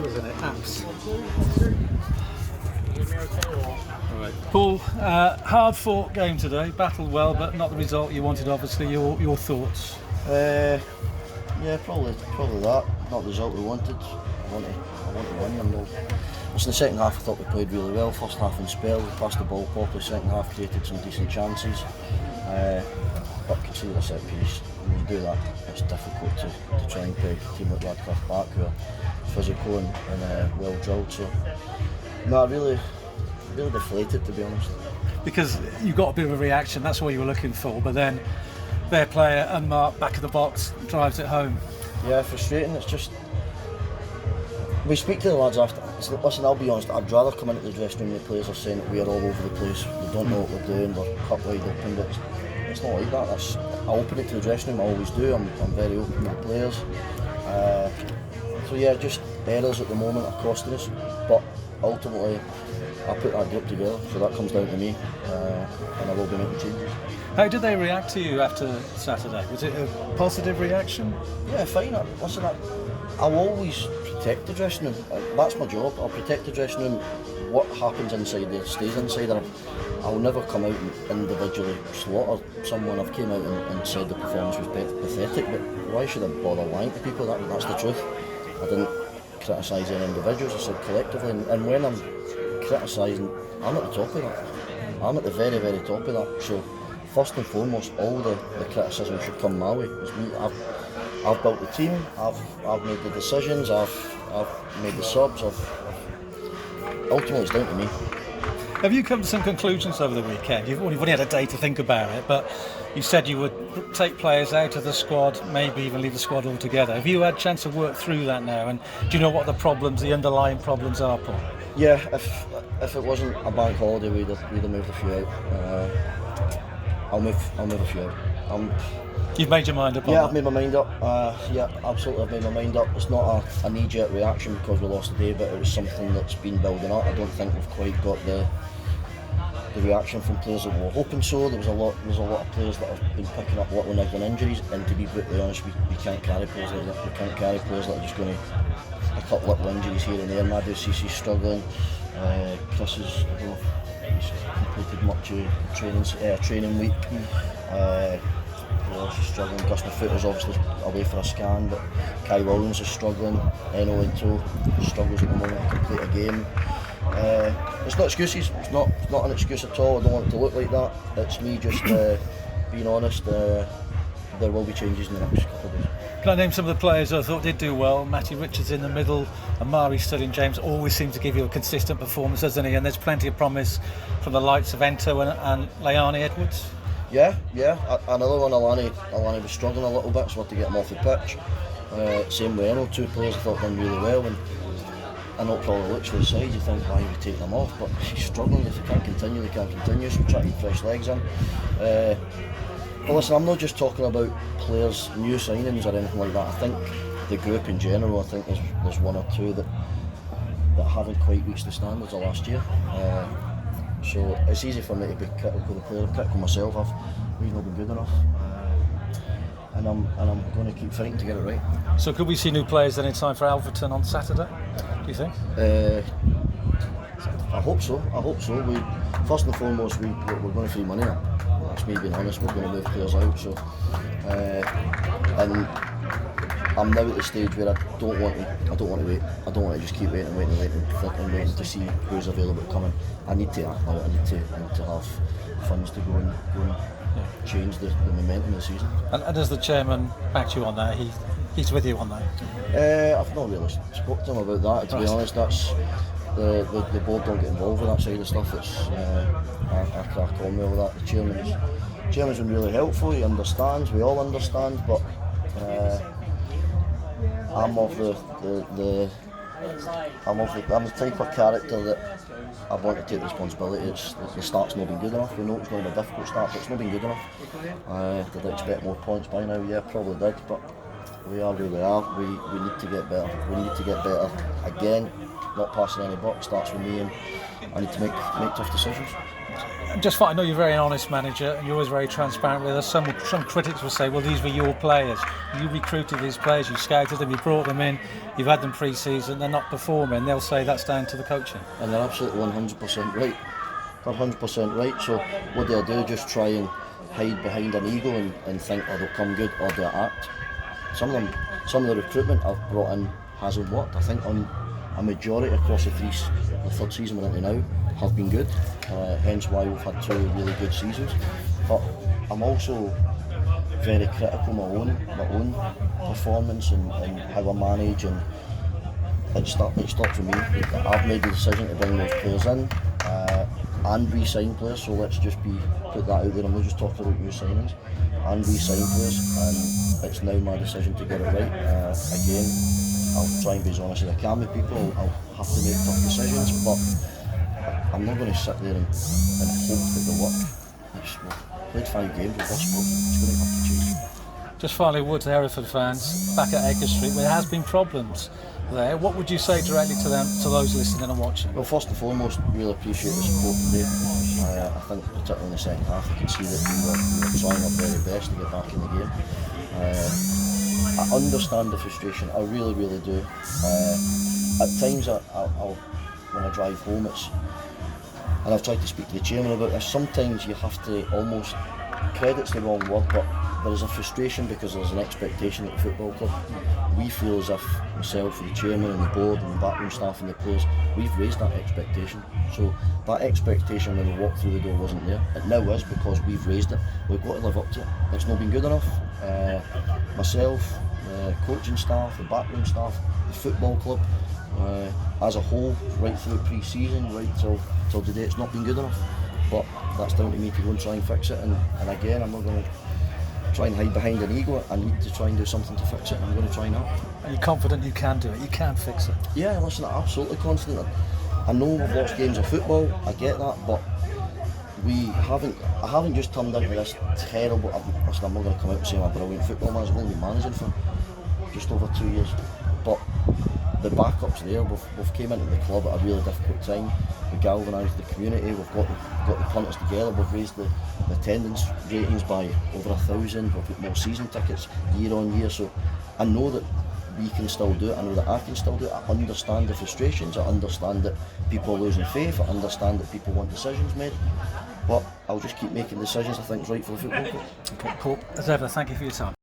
letter, wasn't it? Apps. All right. Paul, hard-fought game today. Battled well, but not the result you wanted. Obviously, your thoughts. Yeah, probably that. Not the result we wanted. I want to win. And in the second half, I thought we played really well. First half in spells, we passed the ball properly. Second half, created some decent chances. But conceded a set piece. When you do that, it's difficult to try and peg a team like Radcliffe back, who are physical and well drilled. So, no, really deflated, to be honest. Because you got a bit of a reaction. That's what you were looking for. But then their player, unmarked, back of the box, drives it home. Yeah, frustrating. It's just, we speak to the lads after. Listen, I'll be honest, I'd rather come into the dressing room and the players are saying that we are all over the place, we don't know what we're doing, we're cut wide open, but it's not like that. I open it to the dressing room, I always do. I'm very open with the players. So yeah, just errors at the moment are costing us, but ultimately I put that group together, so that comes down to me, and I will be making changes. How did they react to you after Saturday? Was it a positive reaction? Yeah, fine. Listen, I'll always protect the dressing room. That's my job. I'll protect the dressing room. What happens inside there stays inside there. I'll never come out and individually slaughter someone. I've came out and said the performance was pathetic, but why should I bother lying to people? That's the truth. I didn't criticise any individuals, I said collectively, and when I'm criticising, I'm at the top of that. I'm at the very, very top of that. So first and foremost, all the criticism should come my way. It's me. I've built the team, I've made the decisions, I've made the subs, ultimately it's down to me. Have you come to some conclusions over the weekend? You've only had a day to think about it, but you said you would take players out of the squad, maybe even leave the squad altogether. Have you had a chance to work through that now? And do you know what the underlying problems are, Paul? Yeah, if it wasn't a bank holiday, we'd have moved a few out. I'll move a few out. You've made your mind up on Yeah, that? I've made my mind up. Yeah, absolutely, I've made my mind up. It's not a knee-jerk reaction because we lost the day, but it was something that's been building up. I don't think we've quite got the reaction from players that we were hoping so. There's a lot of players that have been picking up little niggling injuries, and to be brutally honest, we can't carry players like that. We can't carry players that are just going to pick up little injuries here and there. Nadu Cici's struggling. Chris is, I don't know if he's completed much of training week. Is struggling. Gus Footer's obviously away for a scan, but Kai Williams is struggling. Eno Into struggles at the moment to complete a game. It's not excuses. It's not an excuse at all. I don't want it to look like that. It's me just being honest. There will be changes in the next couple of days. Can I name some of the players I thought did do well? Matty Richards in the middle, Amari Sterling James always seems to give you a consistent performance, doesn't he? And there's plenty of promise from the likes of Ento and Leani Edwards. Yeah. Another one, Alani was struggling a little bit, so I had to get him off the pitch. Same with Eno, two players I thought done really well, and I know it probably looks to the side, you think, why would we take them off? But he's struggling. If they can't continue, they can't continue, so we try to get fresh legs in. But listen, I'm not just talking about players, new signings or anything like that. I think the group in general, I think there's one or two that haven't quite reached the standards of last year. So it's easy for me to be critical of the player, critical myself. We've not been good enough, and I'm going to keep fighting to get it right. So could we see new players then in time for Alverton on Saturday? Do you think? I hope so. We first and foremost we're going to free money now. That's me being honest. We're going to move players out. So and I'm now at the stage where I don't want to wait. I don't want to just keep waiting and to see who's available to come in. I need to act now. I need to have funds to go and change the momentum of the season. And does the chairman back you on that? He's with you on that? I've not really spoken to him about that, to be honest. That's the board don't get involved with that side of stuff. It's I crack on with all that. The chairman's been really helpful. He understands. We all understand, but I'm the type of character that I want to take responsibility. The start's not been good enough. We know it's going to be a difficult start, but it's not been good enough. Did I expect more points by now? Yeah, probably did, but we are where we are. We need to get better. We need to get better again. Not passing any buck starts with me, and I need to make tough decisions. Just I know you're a very honest manager and you're always very transparent with us. Some critics will say, well, these were your players. You recruited these players, you scouted them, you brought them in, you've had them pre-season, they're not performing. They'll say that's down to the coaching. And they're absolutely 100% right. They're 100% right. So what do I do? Just try and hide behind an ego and think, oh, they'll come good, or do I act? Some of the recruitment I've brought in hasn't worked. I think on a majority across the third season we're into now have been good, hence why we've had 2 really good seasons. But I'm also very critical of my own performance and how I manage, and it starts with me. I've made the decision to bring those players in and re-sign players, so let's just put that out there. I'm not just talking about new signings, and re-sign players, and it's now my decision to get it right. Again, I'll try and be as honest as I can with people. I'll have to make tough decisions, but I'm not going to sit there and hope that they work. We've played 5 games with this squad. It's going to have to change. Just finally, Woods, Hereford fans, back at Edgar Street, where there has been problems there. What would you say directly to them, to those listening and watching? Well, first and foremost, really appreciate the support today. I think particularly in the second half, you can see that we were trying our very best to get back in the game. I understand the frustration, I really, really do. At times, when I drive home, and I've tried to speak to the chairman about this, sometimes you have to almost, credit's the wrong word, but there is a frustration because there's an expectation at the football club. We feel as if myself, the chairman and the board and the backroom staff and the players, we've raised that expectation. So that expectation when we walked through the door wasn't there. It now is because we've raised it. We've got to live up to it. It's not been good enough. Myself, the coaching staff, the backroom staff, the football club, as a whole, right through pre-season, right till today, it's not been good enough. But that's down to me to go and try and fix it. And again, I'm not going to try and hide behind an ego. I need to try and do something to fix it, and I'm going to try now. Are you confident you can do it? You can fix it? Yeah, listen, I'm absolutely confident. I know we've lost games of football, I get that, but I haven't just turned into this terrible, listen, I'm not going to come out and say I'm a brilliant football manager. I've only been managing for just over 2 years, but the backup's there. We've came into the club at a really difficult time. We galvanised the community, we've got the punters together, we've raised the attendance ratings by over 1,000, we've got more season tickets year on year, so I know that we can still do it, I know that I can still do it. I understand the frustrations, I understand that people are losing faith, I understand that people want decisions made, but I'll just keep making decisions I think is right for the football club. Paul, as ever, thank you for your time.